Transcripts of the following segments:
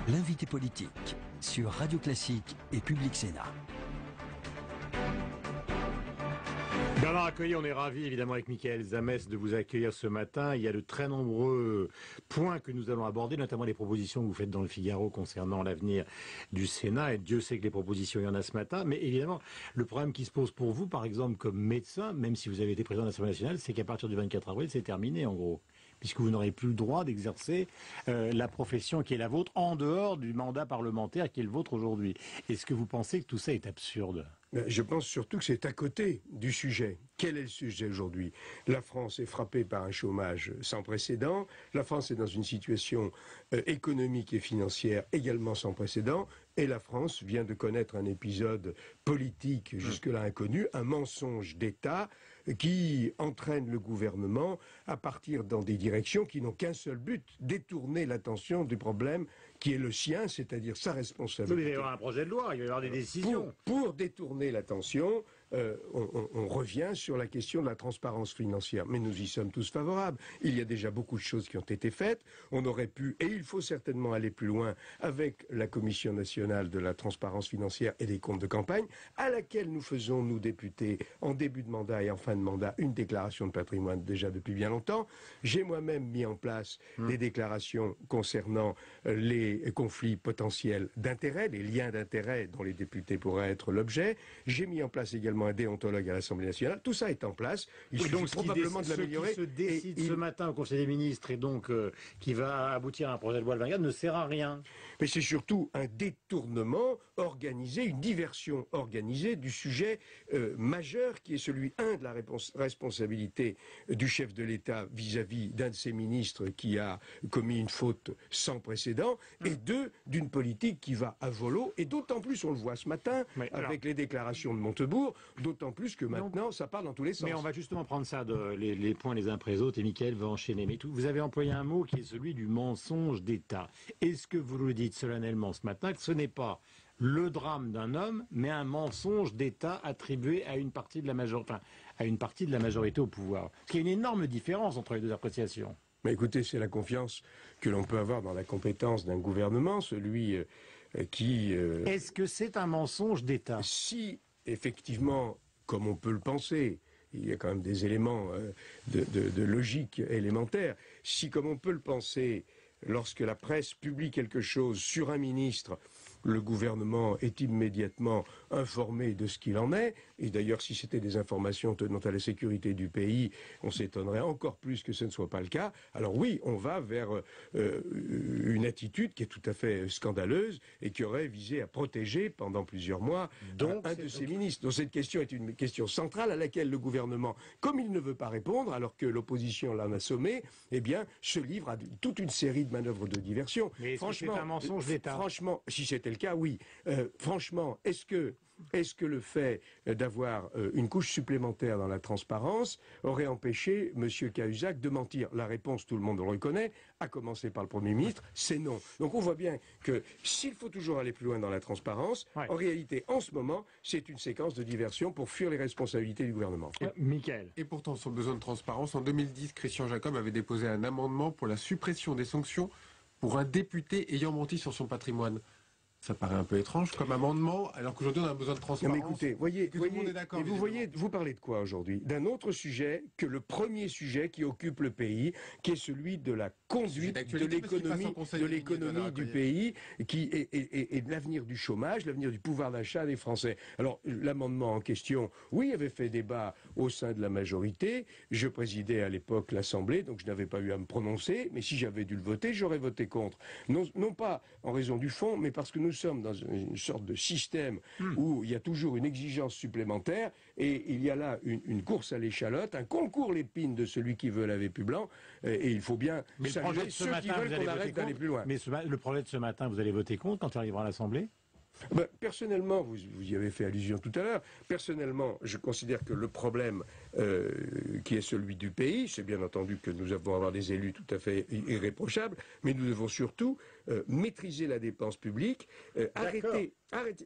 L'invité politique sur Radio Classique et Public Sénat. Bernard Accoyer, on est ravis évidemment avec Michael Zamès de vous accueillir ce matin. Il y a de très nombreux points que nous allons aborder, notamment les propositions que vous faites dans le Figaro concernant l'avenir du Sénat. Et Dieu sait que les propositions, il y en a ce matin. Mais évidemment, le problème qui se pose pour vous, par exemple, comme médecin, même si vous avez été président de l'Assemblée nationale, c'est qu'à partir du 24 avril, c'est terminé en gros. Puisque vous n'aurez plus le droit d'exercer la profession qui est la vôtre en dehors du mandat parlementaire qui est le vôtre aujourd'hui. Est-ce que vous pensez que tout ça est absurde ? Je pense surtout que c'est à côté du sujet. Quel est le sujet aujourd'hui? La France est frappée par un chômage sans précédent. La France est dans une situation économique et financière également sans précédent. Et la France vient de connaître un épisode politique jusque-là inconnu, un mensonge d'État qui entraîne le gouvernement à partir dans des directions qui n'ont qu'un seul but, détourner l'attention du problème qui est le sien, c'est-à-dire sa responsabilité. Il va y avoir un projet de loi, il va y avoir des décisions. Pour détourner l'attention, on revient sur la question de la transparence financière. Mais nous y sommes tous favorables. Il y a déjà beaucoup de choses qui ont été faites. On aurait pu, et il faut certainement aller plus loin avec la Commission nationale de la transparence financière et des comptes de campagne, à laquelle nous faisons, nous députés, en début de mandat et en fin de mandat, une déclaration de patrimoine déjà depuis bien longtemps. J'ai moi-même mis en place des déclarations concernant les conflits potentiels d'intérêts, les liens d'intérêts dont les députés pourraient être l'objet. J'ai mis en place également un déontologue à l'Assemblée nationale. Tout ça est en place. Il suffit donc probablement de l'améliorer. Ce qui se décide ce matin au Conseil des ministres et donc qui va aboutir à un projet de loi le 24 ne sert à rien. Mais c'est surtout un détournement organisé, une diversion organisée du sujet majeur qui est celui, de la responsabilité du chef de l'État vis-à-vis d'un de ses ministres qui a commis une faute sans précédent, et d'une politique qui va à volo, et d'autant plus, on le voit ce matin, avec les déclarations de Montebourg, d'autant plus que maintenant, ça part dans tous les sens. Mais on va justement prendre ça, les points les uns après les autres, et Michael va enchaîner. Mais vous avez employé un mot qui est celui du mensonge d'État. Est-ce que vous le dites solennellement ce matin que ce n'est pas le drame d'un homme, mais un mensonge d'État attribué à une partie de la majorité au pouvoir? Parce qu'il y a une énorme différence entre les deux appréciations. Mais écoutez, c'est la confiance que l'on peut avoir dans la compétence d'un gouvernement, celui qui... Est-ce que c'est un mensonge d'État? Si, effectivement, comme on peut le penser, il y a quand même des éléments de logique élémentaire, si, comme on peut le penser, lorsque la presse publie quelque chose sur un ministre, le gouvernement est immédiatement informé de ce qu'il en est. Et d'ailleurs, si c'était des informations tenant à la sécurité du pays, on s'étonnerait encore plus que ce ne soit pas le cas. Alors oui, on va vers une attitude qui est tout à fait scandaleuse et qui aurait visé à protéger pendant plusieurs mois un de ses ministres. Donc cette question est une question centrale à laquelle le gouvernement, comme il ne veut pas répondre, alors que l'opposition l'en a sommé, eh bien, se livre à toute une série de manœuvres de diversion. Mais est-ce que c'est un mensonge d'État? Franchement, si c'était le cas, oui. Franchement, est-ce que le fait d'avoir une couche supplémentaire dans la transparence aurait empêché M. Cahuzac de mentir? La réponse, tout le monde le reconnaît, à commencer par le Premier ministre, c'est non. Donc on voit bien que s'il faut toujours aller plus loin dans la transparence, en réalité, en ce moment, c'est une séquence de diversion pour fuir les responsabilités du gouvernement. Michael. Et pourtant, sur le besoin de transparence, en 2010, Christian Jacob avait déposé un amendement pour la suppression des sanctions pour un député ayant menti sur son patrimoine. Ça paraît un peu étrange comme amendement, alors qu'aujourd'hui on a besoin de transparence. Non mais écoutez, vous voyez, vous parlez de quoi aujourd'hui? D'un autre sujet que le premier sujet qui occupe le pays, qui est celui de la conduite de l'économie du pays, qui est l'avenir du chômage, l'avenir du pouvoir d'achat des Français. Alors l'amendement en question, oui, avait fait débat au sein de la majorité. Je présidais à l'époque l'Assemblée, donc je n'avais pas eu à me prononcer. Mais si j'avais dû le voter, j'aurais voté contre. Non pas en raison du fond, mais parce que nous sommes dans une sorte de système où il y a toujours une exigence supplémentaire et il y a là une course à l'échalote, un concours l'épine de celui qui veut laver plus blanc et il faut bien saluer ceux qui veulent qu'on arrête d'aller plus loin. Mais le projet de ce matin, vous allez voter contre quand il arrivera à l'Assemblée? Personnellement, vous y avez fait allusion tout à l'heure, personnellement, je considère que le problème qui est celui du pays, c'est bien entendu que nous avons à avoir des élus tout à fait irréprochables, mais nous devons surtout maîtriser la dépense publique, arrêter,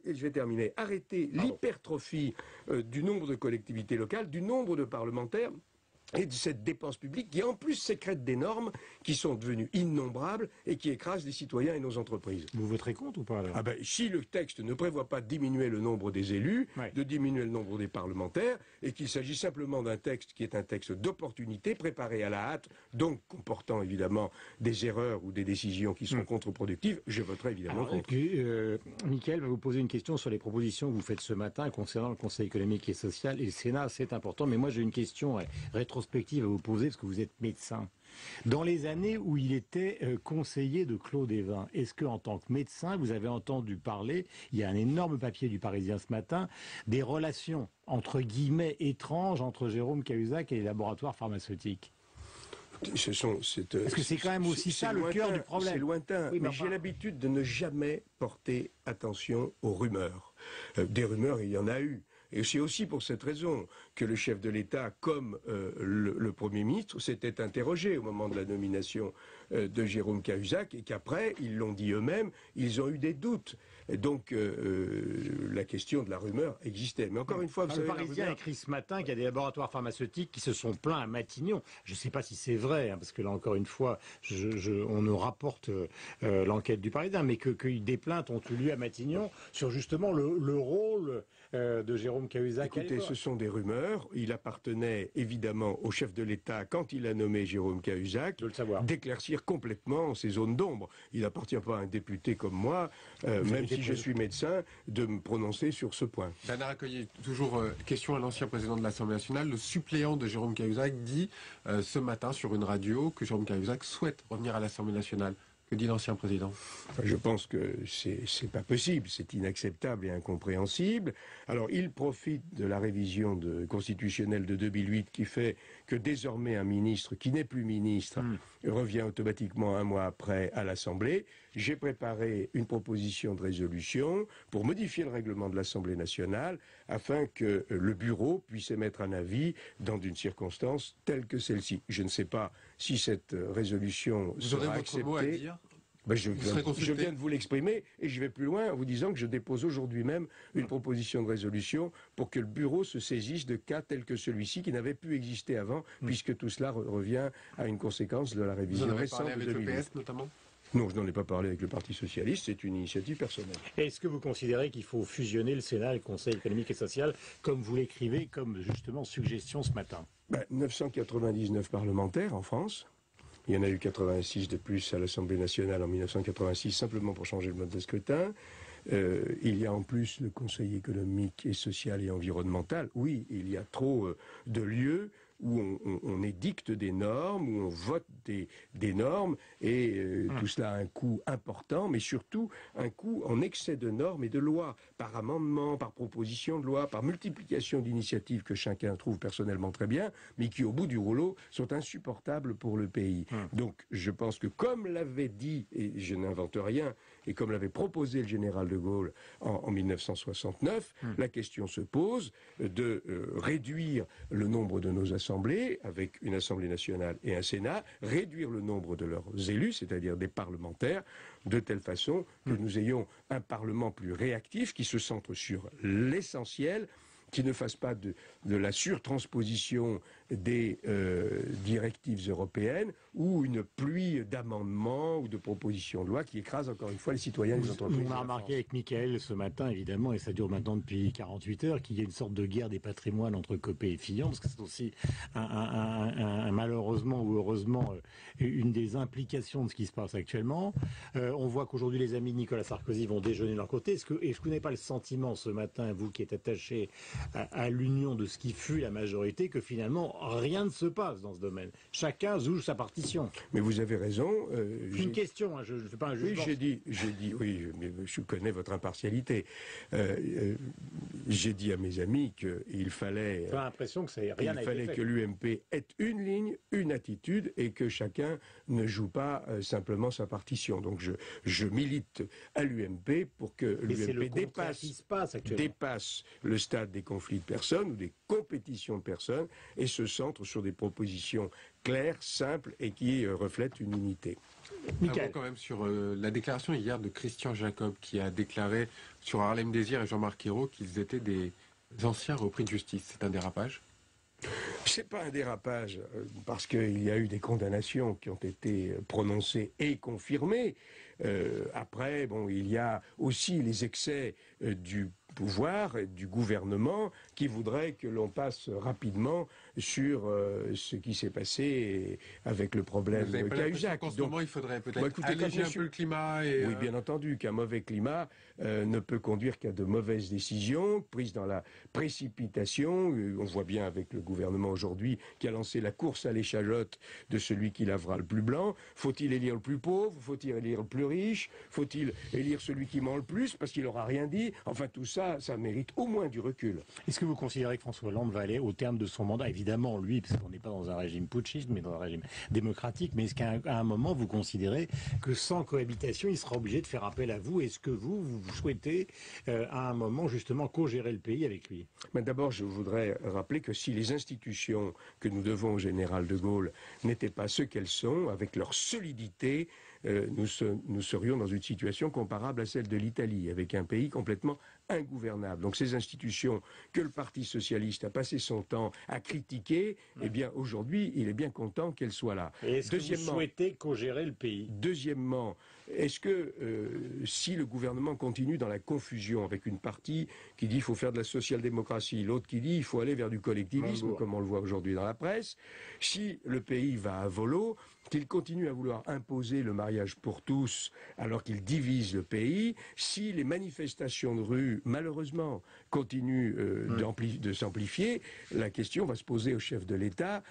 je vais terminer, arrêter l'hypertrophie du nombre de collectivités locales, du nombre de parlementaires. et de cette dépense publique qui en plus sécrète des normes qui sont devenues innombrables et qui écrasent les citoyens et nos entreprises. Vous voterez contre ou pas alors? Ah ben, si le texte ne prévoit pas de diminuer le nombre des élus, Ouais. de diminuer le nombre des parlementaires, et qu'il s'agit simplement d'un texte qui est un texte d'opportunité, préparé à la hâte, donc comportant évidemment des erreurs ou des décisions qui sont contre-productives, je voterai évidemment Alors, contre. Mickaël va vous poser une question sur les propositions que vous faites ce matin concernant le Conseil économique et social et le Sénat, c'est important. Mais moi, j'ai une question rétrospective à vous poser parce que vous êtes médecin. Dans les années où il était conseiller de Claude Évin, est-ce que, en tant que médecin, vous avez entendu parler, il y a un énorme papier du Parisien ce matin, des relations entre guillemets étranges entre Jérôme Cahuzac et les laboratoires pharmaceutiques? Parce que c'est quand même aussi ça le cœur du problème. C'est lointain, Oui, mais enfin, j'ai l'habitude de ne jamais porter attention aux rumeurs. Des rumeurs, il y en a eu. Et c'est aussi pour cette raison que le chef de l'État, comme le Premier ministre, s'était interrogé au moment de la nomination de Jérôme Cahuzac, et qu'après, ils l'ont dit eux-mêmes, ils ont eu des doutes. Et donc, la question de la rumeur existait. Mais encore une fois, vous le savez, la Parisien rumeur... écrit ce matin qu'il y a des laboratoires pharmaceutiques qui se sont plaints à Matignon. Je ne sais pas si c'est vrai, hein, parce que là encore une fois, on nous rapporte l'enquête du Parisien, mais que des plaintes ont eu lieu à Matignon sur justement le rôle de Jérôme Cahuzac. Écoutez, ce sont des rumeurs. Il appartenait évidemment au chef de l'État, quand il a nommé Jérôme Cahuzac, De le savoir. d'éclaircir complètement ces zones d'ombre. Il n'appartient pas à un député comme moi, même si je suis médecin, de me prononcer sur ce point. Bernard Accoyer, toujours question à l'ancien président de l'Assemblée nationale. Le suppléant de Jérôme Cahuzac dit ce matin sur une radio que Jérôme Cahuzac souhaite revenir à l'Assemblée nationale. Que dit l'ancien président? Enfin, je pense que c'est pas possible, c'est inacceptable et incompréhensible. Alors, il profite de la révision constitutionnelle de 2008 qui fait que désormais un ministre qui n'est plus ministre revient automatiquement un mois après à l'Assemblée. J'ai préparé une proposition de résolution pour modifier le règlement de l'Assemblée nationale afin que le bureau puisse émettre un avis dans une circonstance telle que celle-ci. Je ne sais pas si cette résolution Vous aurez sera votre mot à acceptée. dire? Ben, Vous serez consulté. je viens de vous l'exprimer et je vais plus loin en vous disant que je dépose aujourd'hui même une proposition de résolution pour que le bureau se saisisse de cas tels que celui-ci qui n'avait pu exister avant puisque tout cela revient à une conséquence de la Vous révision en avez récente parlé de avec le 2008. PS notamment? Non, je n'en ai pas parlé avec le Parti Socialiste, c'est une initiative personnelle. Est-ce que vous considérez qu'il faut fusionner le Sénat et le Conseil économique et social, comme vous l'écrivez, comme justement suggestion ce matin? 999 parlementaires en France. Il y en a eu 86 de plus à l'Assemblée nationale en 1986, simplement pour changer le mode de scrutin. Il y a en plus le Conseil économique et social et environnemental. Oui, il y a trop de lieux où on édicte des normes, où on vote des normes, et tout cela a un coût important, mais surtout un coût en excès de normes et de lois, par amendement, par proposition de loi, par multiplication d'initiatives que chacun trouve personnellement très bien, mais qui au bout du rouleau sont insupportables pour le pays. Donc je pense que comme l'avait dit, et je n'invente rien, et comme l'avait proposé le général de Gaulle en 1969, la question se pose de réduire le nombre de nos assemblées, avec une Assemblée nationale et un Sénat, réduire le nombre de leurs élus, c'est-à-dire des parlementaires, de telle façon que nous ayons un Parlement plus réactif, qui se centre sur l'essentiel, qui ne fasse pas de la surtransposition des directives européennes ou une pluie d'amendements ou de propositions de loi qui écrasent encore une fois les citoyens et les entreprises. On a remarqué avec Mickaël ce matin, évidemment, et ça dure maintenant depuis 48 heures, qu'il y a une sorte de guerre des patrimoines entre Copé et Fillon, parce que c'est aussi malheureusement ou heureusement une des implications de ce qui se passe actuellement. On voit qu'aujourd'hui les amis de Nicolas Sarkozy vont déjeuner de leur côté. Est-ce que vous n'avez pas le sentiment ce matin, vous qui êtes attaché à l'union de ce qui fut la majorité, que finalement rien ne se passe dans ce domaine? Chacun joue sa partition. Mais vous avez raison. Une question, hein, je ne fais pas un Oui, jugement. j'ai dit, oui, mais je connais votre impartialité. J'ai dit à mes amis qu'il fallait, J'ai l'impression que rien n'a été fait. que l'UMP ait une ligne, une attitude, et que chacun ne joue pas simplement sa partition. Donc je milite à l'UMP pour que Mais c'est le l'UMP contraire qui se passe actuellement. dépasse le stade des conflits de personnes ou des compétitions de personnes et se centre sur des propositions claires, simples et qui reflètent une unité. Un Mickaël. mot quand même sur la déclaration hier de Christian Jacob qui a déclaré sur Harlem Désir et Jean-Marc Ayrault qu'ils étaient des anciens repris de justice. C'est un dérapage? C'est pas un dérapage, parce qu'il y a eu des condamnations qui ont été prononcées et confirmées. Après, bon, il y a aussi les excès du pouvoir et du gouvernement qui voudraient que l'on passe rapidement sur ce qui s'est passé avec le problème Vous n'avez pas l'impression qu'en ce moment, il faudrait peut-être alléger un peu le climat et, Oui, bien entendu, qu'un mauvais climat ne peut conduire qu'à de mauvaises décisions prises dans la précipitation. On voit bien avec le gouvernement aujourd'hui qui a lancé la course à l'échalote de celui qui lavera le plus blanc. Faut-il élire le plus pauvre? Faut-il élire le plus riche? Faut-il élire celui qui ment le plus parce qu'il n'aura rien dit? Enfin, tout ça, ça mérite au moins du recul. Est-ce que vous considérez que François Hollande va aller au terme de son mandat? Évidemment, lui, parce qu'on n'est pas dans un régime putschiste, mais dans un régime démocratique. Mais est-ce qu'à un moment, vous considérez que sans cohabitation, il sera obligé de faire appel à vous? Est-ce que vous souhaitez, à un moment, justement, co-gérer le pays avec lui? Mais d'abord, je voudrais rappeler que si les institutions que nous devons au général de Gaulle n'étaient pas ce qu'elles sont, avec leur solidité, nous serions dans une situation comparable à celle de l'Italie, avec un pays complètement ingouvernable. Donc ces institutions que le Parti socialiste a passé son temps à critiquer, eh bien aujourd'hui, il est bien content qu'elles soient là. Et est-ce que vous souhaitez co-gérer le pays? Deuxièmement, est-ce que si le gouvernement continue dans la confusion avec une partie qui dit qu'il faut faire de la social-démocratie, l'autre qui dit qu'il faut aller vers du collectivisme, comme on le voit aujourd'hui dans la presse, si le pays va à volo, qu'il continue à vouloir imposer le mariage pour tous alors qu'il divise le pays, si les manifestations de rue, malheureusement, continuent de s'amplifier, la question va se poser au chef de l'État.